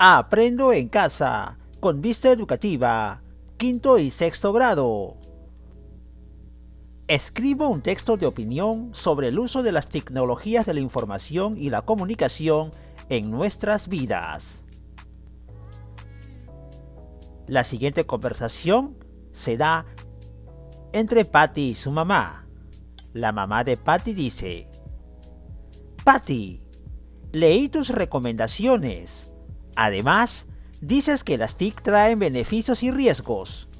Aprendo en casa, con vista educativa, quinto y sexto grado. Escribo un texto de opinión sobre el uso de las tecnologías de la información y la comunicación en nuestras vidas. La siguiente conversación se da entre Patty y su mamá. La mamá de Patty dice: Patty, leí tus recomendaciones. Además, dices que las TIC traen beneficios y riesgos.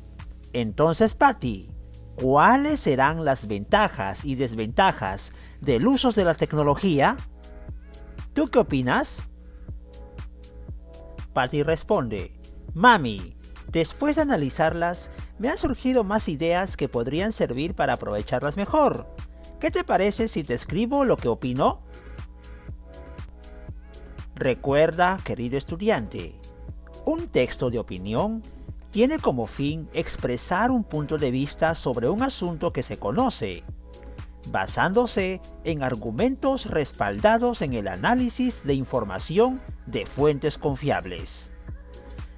Entonces, Patty, ¿cuáles serán las ventajas y desventajas del uso de la tecnología? ¿Tú qué opinas? Patty responde: Mami, después de analizarlas, me han surgido más ideas que podrían servir para aprovecharlas mejor. ¿Qué te parece si te escribo lo que opino? Recuerda, querido estudiante, un texto de opinión tiene como fin expresar un punto de vista sobre un asunto que se conoce, basándose en argumentos respaldados en el análisis de información de fuentes confiables.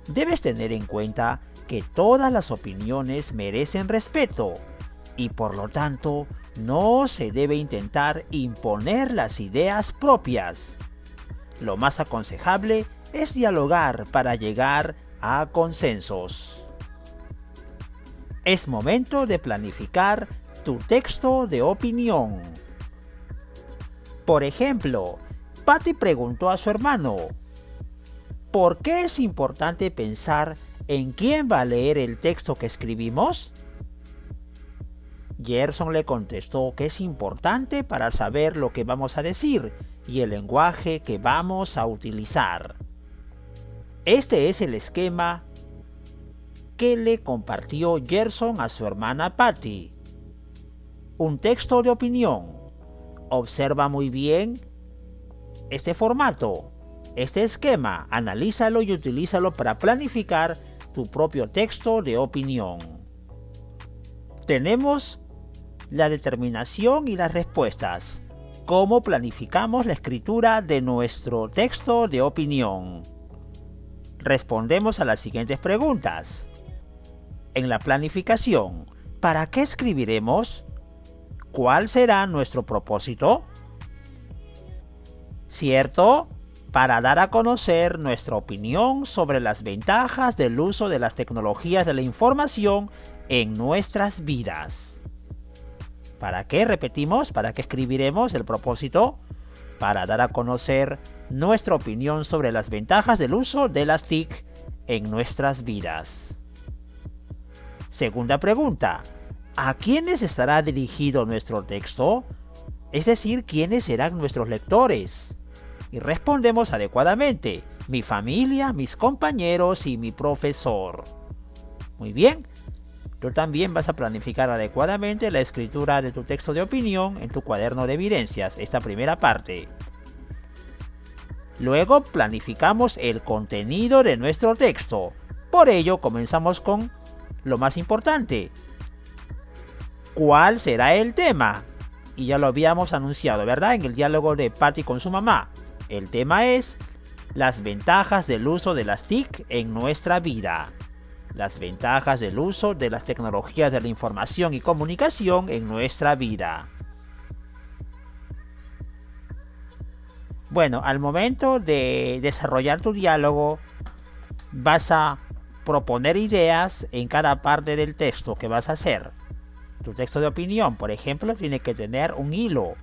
Debes tener en cuenta que todas las opiniones merecen respeto y por lo tanto no se debe intentar imponer las ideas propias. Lo más aconsejable es dialogar para llegar a consensos. Es momento de planificar tu texto de opinión. Por ejemplo, Patty preguntó a su hermano: ¿por qué es importante pensar en quién va a leer el texto que escribimos? Gerson le contestó que es importante para saber lo que vamos a decir y el lenguaje que vamos a utilizar. Este es el esquema que le compartió Gerson a su hermana Patty. Un texto de opinión. Observa muy bien este formato, este esquema, analízalo y utilízalo para planificar tu propio texto de opinión. Tenemos la determinación y las respuestas. ¿Cómo planificamos la escritura de nuestro texto de opinión? Respondemos a las siguientes preguntas. En la planificación, ¿para qué escribiremos? ¿Cuál será nuestro propósito? ¿Cierto? Para dar a conocer nuestra opinión sobre las ventajas del uso de las tecnologías de la información en nuestras vidas. ¿Para qué? Repetimos, ¿para qué escribiremos el propósito? Para dar a conocer nuestra opinión sobre las ventajas del uso de las TIC en nuestras vidas. Segunda pregunta: ¿a quiénes estará dirigido nuestro texto? Es decir, ¿quiénes serán nuestros lectores? Y respondemos adecuadamente: mi familia, mis compañeros y mi profesor. Muy bien. Tú también vas a planificar adecuadamente la escritura de tu texto de opinión en tu cuaderno de evidencias, esta primera parte. Luego planificamos el contenido de nuestro texto. Por ello comenzamos con lo más importante. ¿Cuál será el tema? Y ya lo habíamos anunciado, ¿verdad? En el diálogo de Patty con su mamá. El tema es las ventajas del uso de las TIC en nuestra vida. Las ventajas del uso de las tecnologías de la información y comunicación en nuestra vida. Bueno, al momento de desarrollar tu diálogo, vas a proponer ideas en cada parte del texto que vas a hacer. Tu texto de opinión, por ejemplo, tiene que tener un hilo,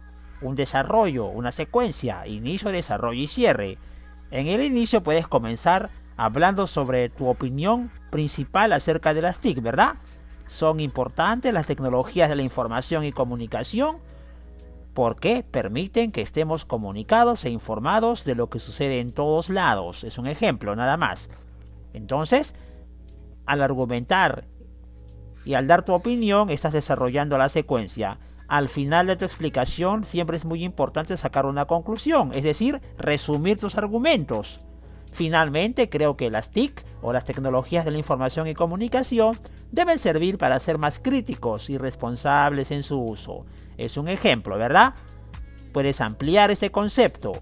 un desarrollo, una secuencia, inicio, desarrollo y cierre. En el inicio puedes comenzar hablando sobre tu opinión principal acerca de las TIC, ¿verdad? Son importantes las tecnologías de la información y comunicación porque permiten que estemos comunicados e informados de lo que sucede en todos lados. Es un ejemplo, nada más. Entonces, al argumentar y al dar tu opinión, estás desarrollando la secuencia. Al final de tu explicación, siempre es muy importante sacar una conclusión, es decir, resumir tus argumentos. Finalmente, creo que las TIC o las tecnologías de la información y comunicación deben servir para ser más críticos y responsables en su uso. Es un ejemplo, ¿verdad? Puedes ampliar ese concepto.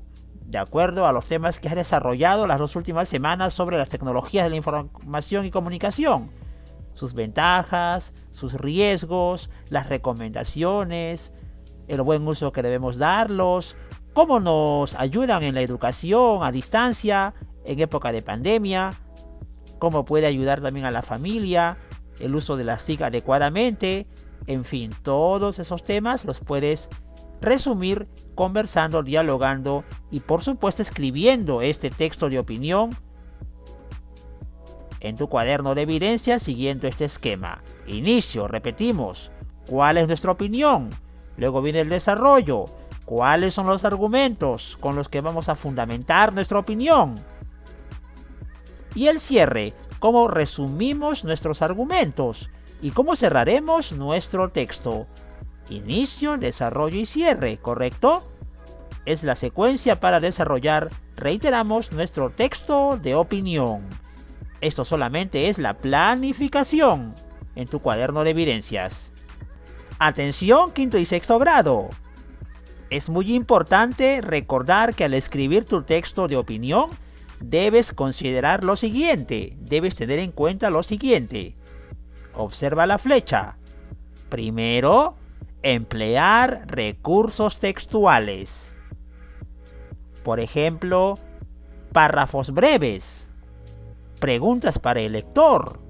de acuerdo a los temas que has desarrollado las 2 últimas semanas sobre las tecnologías de la información y comunicación, sus ventajas, sus riesgos, las recomendaciones, el buen uso que debemos darlos, cómo nos ayudan en la educación a distancia, en época de pandemia, cómo puede ayudar también a la familia, el uso de las TIC adecuadamente, en fin, todos esos temas los puedes resumir conversando, dialogando y por supuesto escribiendo este texto de opinión en tu cuaderno de evidencias siguiendo este esquema. Inicio, repetimos, ¿cuál es nuestra opinión? Luego viene el desarrollo, ¿cuáles son los argumentos con los que vamos a fundamentar nuestra opinión? Y el cierre, ¿cómo resumimos nuestros argumentos? ¿Y cómo cerraremos nuestro texto? Inicio, desarrollo y cierre, ¿correcto? Es la secuencia para desarrollar, reiteramos, nuestro texto de opinión. Esto solamente es la planificación en tu cuaderno de evidencias. Atención, quinto y sexto grado. Es muy importante recordar que al escribir tu texto de opinión, debes considerar lo siguiente, debes tener en cuenta lo siguiente. Observa la flecha. Primero, emplear recursos textuales. Por ejemplo, párrafos breves, preguntas para el lector.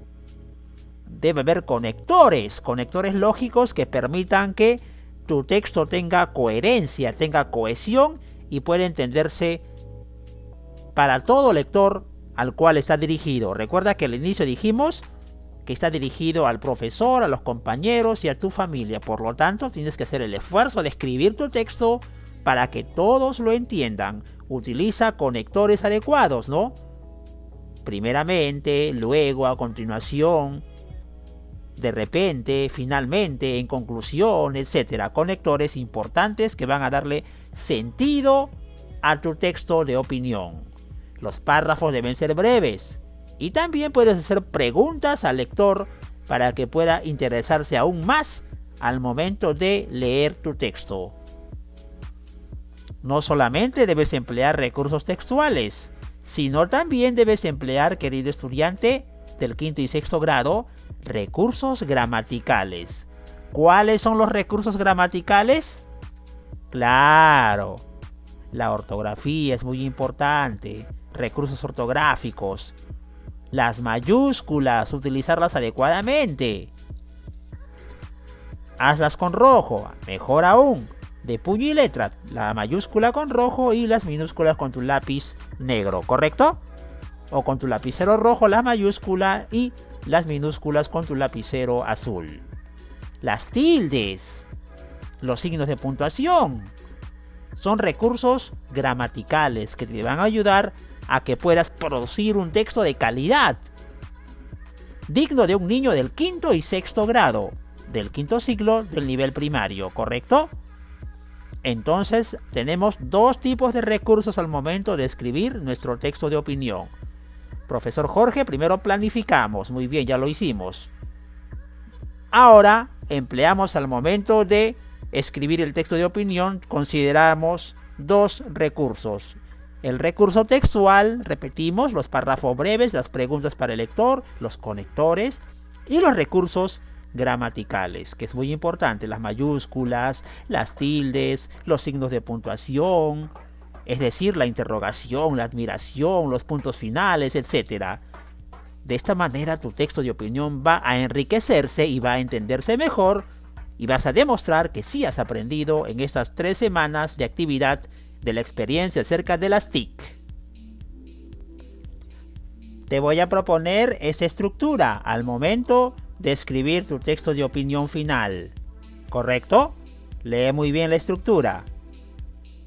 Debe haber conectores lógicos que permitan que tu texto tenga coherencia, tenga cohesión y pueda entenderse para todo lector al cual está dirigido. Recuerda que al inicio dijimos que está dirigido al profesor, a los compañeros y a tu familia. Por lo tanto, tienes que hacer el esfuerzo de escribir tu texto para que todos lo entiendan. Utiliza conectores adecuados, ¿no? Primeramente, luego, a continuación, de repente, finalmente, en conclusión, etc. Conectores importantes que van a darle sentido a tu texto de opinión. Los párrafos deben ser breves. Y también puedes hacer preguntas al lector para que pueda interesarse aún más al momento de leer tu texto. No solamente debes emplear recursos textuales, sino también debes emplear, querido estudiante del quinto y sexto grado, recursos gramaticales. ¿Cuáles son los recursos gramaticales? Claro, la ortografía es muy importante, recursos ortográficos. Las mayúsculas, utilizarlas adecuadamente. Hazlas con rojo, mejor aún, de puño y letra, la mayúscula con rojo y las minúsculas con tu lápiz negro, ¿correcto? O con tu lapicero rojo la mayúscula y las minúsculas con tu lapicero azul. Las tildes, los signos de puntuación, son recursos gramaticales que te van a ayudar a que puedas producir un texto de calidad, digno de un niño del quinto y sexto grado, del quinto ciclo del nivel primario, ¿correcto? Entonces tenemos 2 tipos de recursos al momento de escribir nuestro texto de opinión. Profesor Jorge, primero planificamos, muy bien, ya lo hicimos. Ahora empleamos al momento de escribir el texto de opinión, consideramos 2 recursos. El recurso textual, repetimos, los párrafos breves, las preguntas para el lector, los conectores y los recursos gramaticales, que es muy importante, las mayúsculas, las tildes, los signos de puntuación, es decir, la interrogación, la admiración, los puntos finales, etc. De esta manera tu texto de opinión va a enriquecerse y va a entenderse mejor y vas a demostrar que sí has aprendido en estas 3 semanas de actividad de la experiencia acerca de las TIC. Te voy a proponer esta estructura al momento de escribir tu texto de opinión final. ¿Correcto? Lee muy bien la estructura.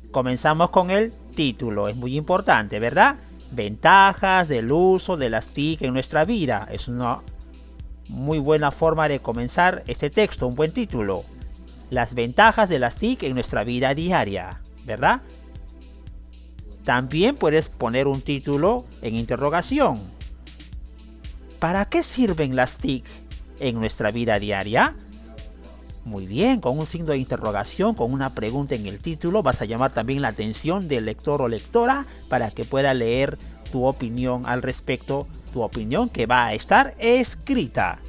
Comenzamos con el título, es muy importante, ¿verdad? Ventajas del uso de las TIC en nuestra vida. Es una muy buena forma de comenzar este texto, un buen título. Las ventajas de las TIC en nuestra vida diaria, ¿verdad? También puedes poner un título en interrogación. ¿Para qué sirven las TIC en nuestra vida diaria? Muy bien, con un signo de interrogación, con una pregunta en el título, vas a llamar también la atención del lector o lectora para que pueda leer tu opinión al respecto, tu opinión que va a estar escrita.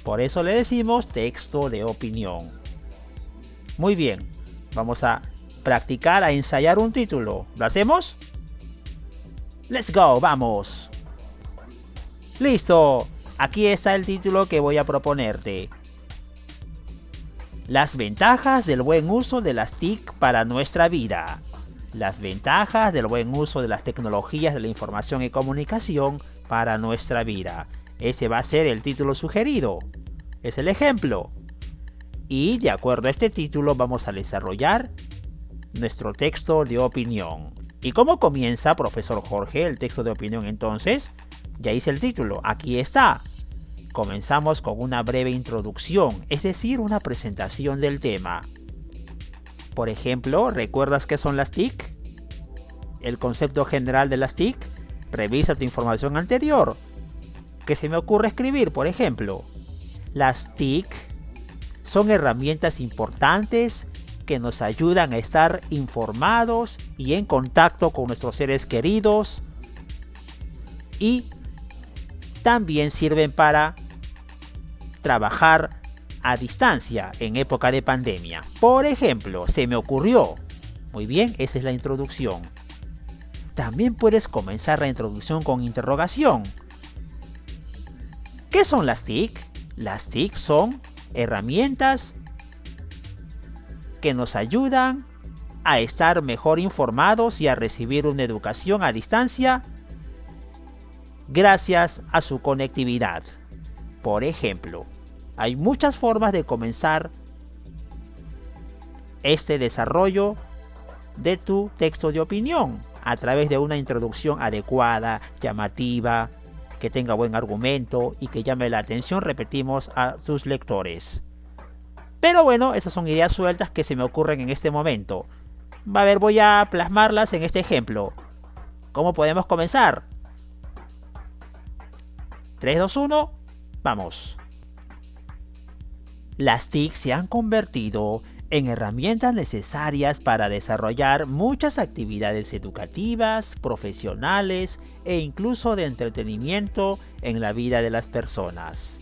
Por eso le decimos texto de opinión. Muy bien, vamos a practicar, a ensayar un título. ¿Lo hacemos? ¡Let's go! ¡Vamos! ¡Listo! Aquí está el título que voy a proponerte. Las ventajas del buen uso de las TIC para nuestra vida. Las ventajas del buen uso de las tecnologías de la información y comunicación para nuestra vida. Ese va a ser el título sugerido. Es el ejemplo. Y de acuerdo a este título vamos a desarrollar nuestro texto de opinión. ¿Y cómo comienza, profesor Jorge, el texto de opinión entonces? Ya hice el título, aquí está. Comenzamos con una breve introducción, es decir, una presentación del tema. Por ejemplo, ¿recuerdas qué son las TIC? El concepto general de las TIC. Revisa tu información anterior. ¿Qué se me ocurre escribir, por ejemplo? Las TIC son herramientas importantes que nos ayudan a estar informados y en contacto con nuestros seres queridos, y también sirven para trabajar a distancia en época de pandemia. Por ejemplo, se me ocurrió. Muy bien, esa es la introducción. También puedes comenzar la introducción con interrogación. ¿Qué son las TIC? Las TIC son herramientas que nos ayudan a estar mejor informados y a recibir una educación a distancia gracias a su conectividad. Por ejemplo, hay muchas formas de comenzar este desarrollo de tu texto de opinión a través de una introducción adecuada, llamativa, que tenga buen argumento y que llame la atención, repetimos, a tus lectores. Pero bueno, esas son ideas sueltas que se me ocurren en este momento. Voy a plasmarlas en este ejemplo. ¿Cómo podemos comenzar? 3, 2, 1, vamos. Las TIC se han convertido en herramientas necesarias para desarrollar muchas actividades educativas, profesionales e incluso de entretenimiento en la vida de las personas.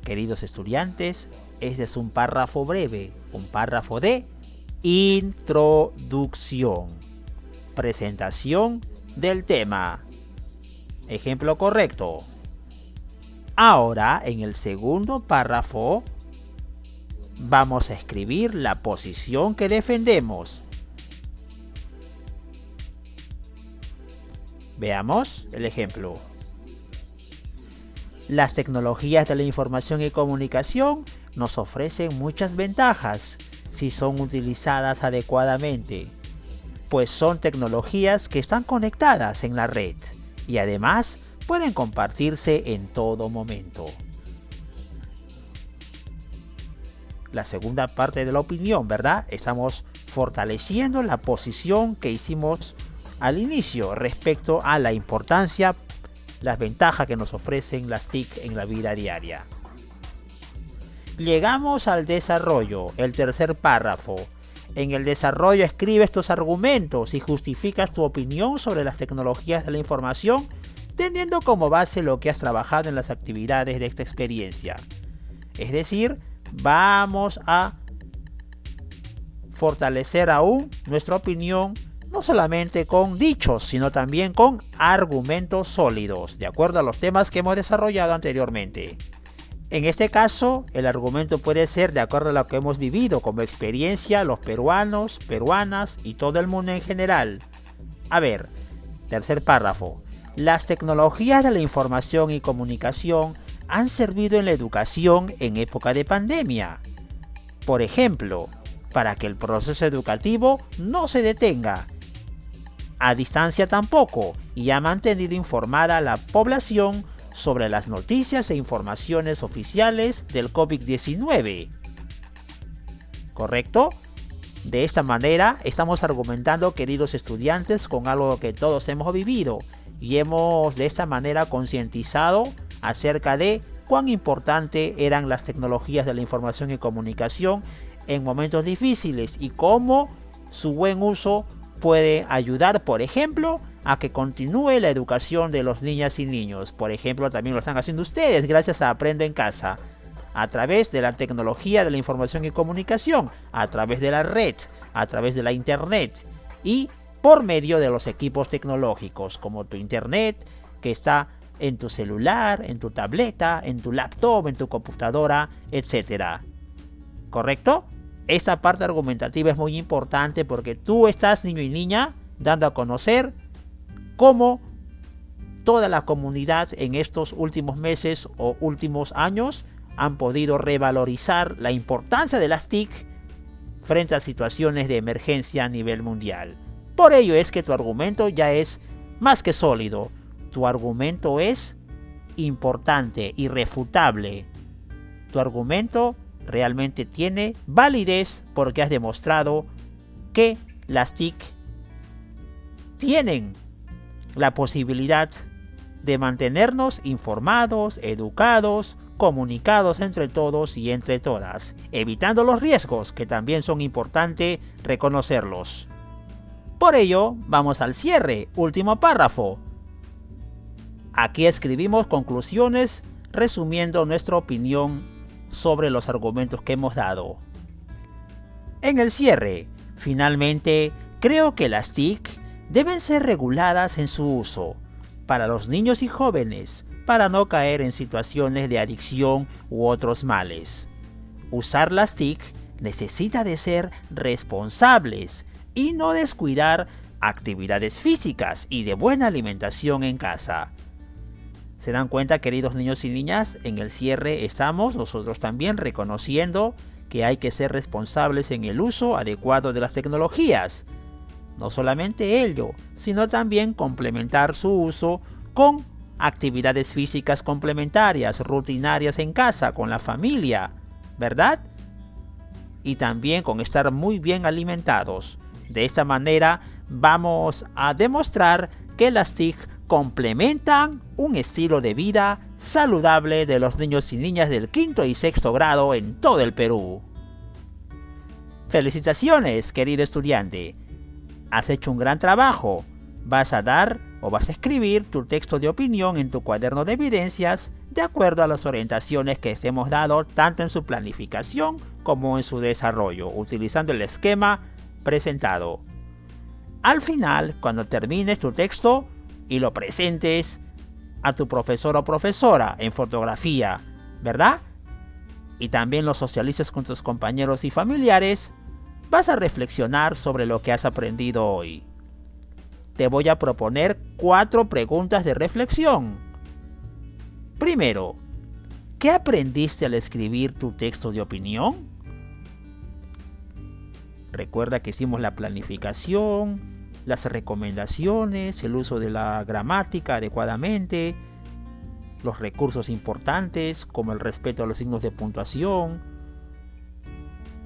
Queridos estudiantes, este es un párrafo breve, un párrafo de introducción, presentación del tema. Ejemplo correcto. Ahora, en el segundo párrafo, vamos a escribir la posición que defendemos. Veamos el ejemplo. Las tecnologías de la información y comunicación nos ofrecen muchas ventajas si son utilizadas adecuadamente, pues son tecnologías que están conectadas en la red y además pueden compartirse en todo momento. La segunda parte de la opinión, ¿verdad? Estamos fortaleciendo la posición que hicimos al inicio respecto a la importancia, las ventajas que nos ofrecen las TIC en la vida diaria. Llegamos al desarrollo, el tercer párrafo. En el desarrollo escribes tus argumentos y justificas tu opinión sobre las tecnologías de la información, teniendo como base lo que has trabajado en las actividades de esta experiencia. Es decir, vamos a fortalecer aún nuestra opinión, no solamente con dichos, sino también con argumentos sólidos, de acuerdo a los temas que hemos desarrollado anteriormente. En este caso, el argumento puede ser de acuerdo a lo que hemos vivido como experiencia los peruanos, peruanas y todo el mundo en general. A ver, tercer párrafo. Las tecnologías de la información y comunicación han servido en la educación en época de pandemia. Por ejemplo, para que el proceso educativo no se detenga. A distancia tampoco, y ha mantenido informada a la población sobre las noticias e informaciones oficiales del COVID-19. ¿Correcto? De esta manera estamos argumentando, queridos estudiantes, con algo que todos hemos vivido y hemos de esta manera concientizado acerca de cuán importante eran las tecnologías de la información y comunicación en momentos difíciles y cómo su buen uso puede ayudar, por ejemplo, a que continúe la educación de los niñas y niños. Por ejemplo, también lo están haciendo ustedes gracias a Aprendo en Casa, a través de la tecnología de la información y comunicación, a través de la red, a través de la internet y por medio de los equipos tecnológicos como tu internet que está en tu celular, en tu tableta, en tu laptop, en tu computadora, etc. ¿Correcto? Esta parte argumentativa es muy importante porque tú estás, niño y niña, dando a conocer cómo toda la comunidad en estos últimos meses o últimos años han podido revalorizar la importancia de las TIC frente a situaciones de emergencia a nivel mundial. Por ello es que tu argumento ya es más que sólido. Tu argumento es importante, irrefutable. Tu argumento realmente tiene validez porque has demostrado que las TIC tienen la posibilidad de mantenernos informados, educados, comunicados entre todos y entre todas, evitando los riesgos que también son importantes reconocerlos. Por ello, vamos al cierre, último párrafo. Aquí escribimos conclusiones resumiendo nuestra opinión sobre los argumentos que hemos dado. En el cierre, finalmente, creo que las TIC deben ser reguladas en su uso para los niños y jóvenes, para no caer en situaciones de adicción u otros males. Usar las TIC necesita de ser responsables y no descuidar actividades físicas y de buena alimentación en casa. ¿Se dan cuenta, queridos niños y niñas? En el cierre estamos nosotros también reconociendo que hay que ser responsables en el uso adecuado de las tecnologías. No solamente ello, sino también complementar su uso con actividades físicas complementarias, rutinarias en casa, con la familia, ¿verdad? Y también con estar muy bien alimentados. De esta manera vamos a demostrar que las TIC complementan un estilo de vida saludable de los niños y niñas del 5º y 6º grado en todo el Perú. Felicitaciones, querido estudiante. Has hecho un gran trabajo. Vas a dar o vas a escribir tu texto de opinión en tu cuaderno de evidencias de acuerdo a las orientaciones que te hemos dado tanto en su planificación como en su desarrollo, utilizando el esquema presentado. Al final, cuando termines tu texto y lo presentes a tu profesor o profesora en fotografía, ¿verdad? Y también lo socialices con tus compañeros y familiares, vas a reflexionar sobre lo que has aprendido hoy. Te voy a proponer 4 preguntas de reflexión. Primero, ¿qué aprendiste al escribir tu texto de opinión? Recuerda que hicimos la planificación, las recomendaciones, el uso de la gramática adecuadamente, los recursos importantes como el respeto a los signos de puntuación,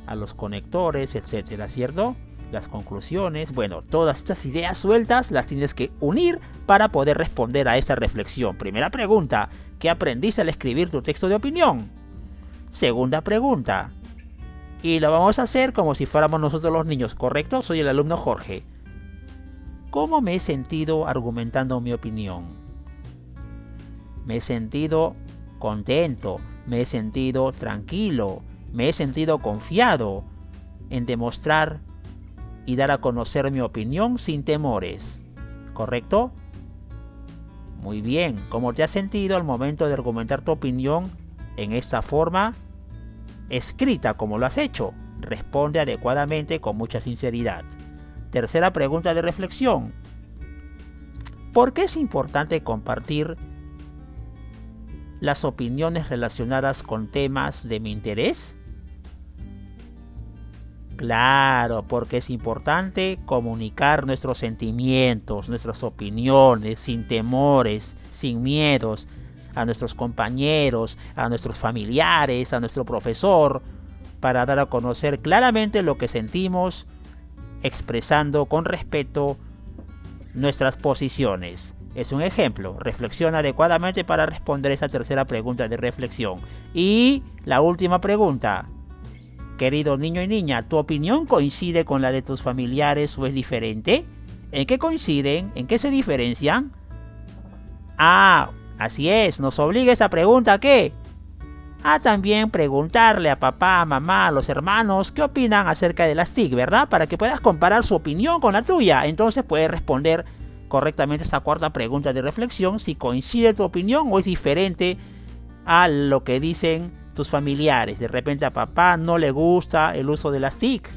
a los conectores, etcétera, ¿cierto? Las conclusiones, bueno, todas estas ideas sueltas las tienes que unir para poder responder a esta reflexión. Primera pregunta, ¿qué aprendiste al escribir tu texto de opinión? Segunda pregunta, y lo vamos a hacer como si fuéramos nosotros los niños, ¿correcto? Soy el alumno Jorge. ¿Cómo me he sentido argumentando mi opinión? Me he sentido contento, me he sentido tranquilo, me he sentido confiado en demostrar y dar a conocer mi opinión sin temores, ¿correcto? Muy bien, ¿cómo te has sentido al momento de argumentar tu opinión en esta forma escrita como lo has hecho? Responde adecuadamente con mucha sinceridad. Tercera pregunta de reflexión. ¿Por qué es importante compartir las opiniones relacionadas con temas de mi interés? Claro, porque es importante comunicar nuestros sentimientos, nuestras opiniones, sin temores, sin miedos, a nuestros compañeros, a nuestros familiares, a nuestro profesor, para dar a conocer claramente lo que sentimos, expresando con respeto nuestras posiciones. Es un ejemplo. Reflexiona adecuadamente para responder esa tercera pregunta de reflexión. Y la última pregunta. Querido niño y niña, ¿tu opinión coincide con la de tus familiares o es diferente? ¿En qué coinciden? ¿En qué se diferencian? Ah, así es, nos obliga esa pregunta ¿a qué? A también preguntarle a papá, mamá, a los hermanos qué opinan acerca de las TIC, ¿verdad? Para que puedas comparar su opinión con la tuya. Entonces puedes responder correctamente esa cuarta pregunta de reflexión, si coincide tu opinión o es diferente a lo que dicen tus familiares. De repente a papá no le gusta el uso de las TIC,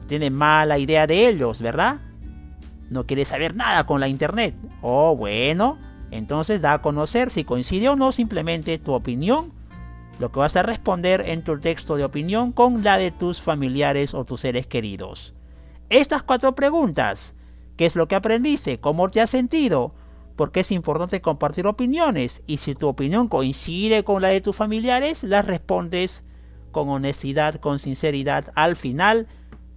tiene mala idea de ellos, ¿verdad? No quiere saber nada con la internet. Oh, bueno, entonces da a conocer si coincide o no simplemente tu opinión, lo que vas a responder en tu texto de opinión con la de tus familiares o tus seres queridos. Estas 4 preguntas. ¿Qué es lo que aprendiste? ¿Cómo te has sentido? Porque es importante compartir opiniones y si tu opinión coincide con la de tus familiares, las respondes con honestidad, con sinceridad al final,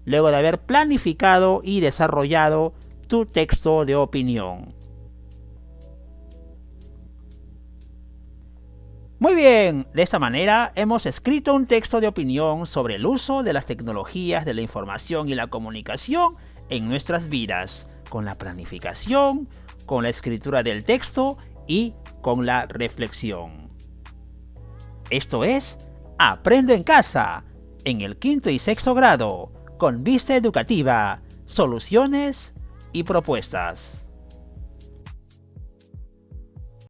luego de haber planificado y desarrollado tu texto de opinión. Muy bien, de esta manera hemos escrito un texto de opinión sobre el uso de las tecnologías de la información y la comunicación en nuestras vidas, con la planificación, con la escritura del texto y con la reflexión. Esto es Aprendo en Casa, en el 5º y 6º grado, con vista educativa, soluciones y propuestas.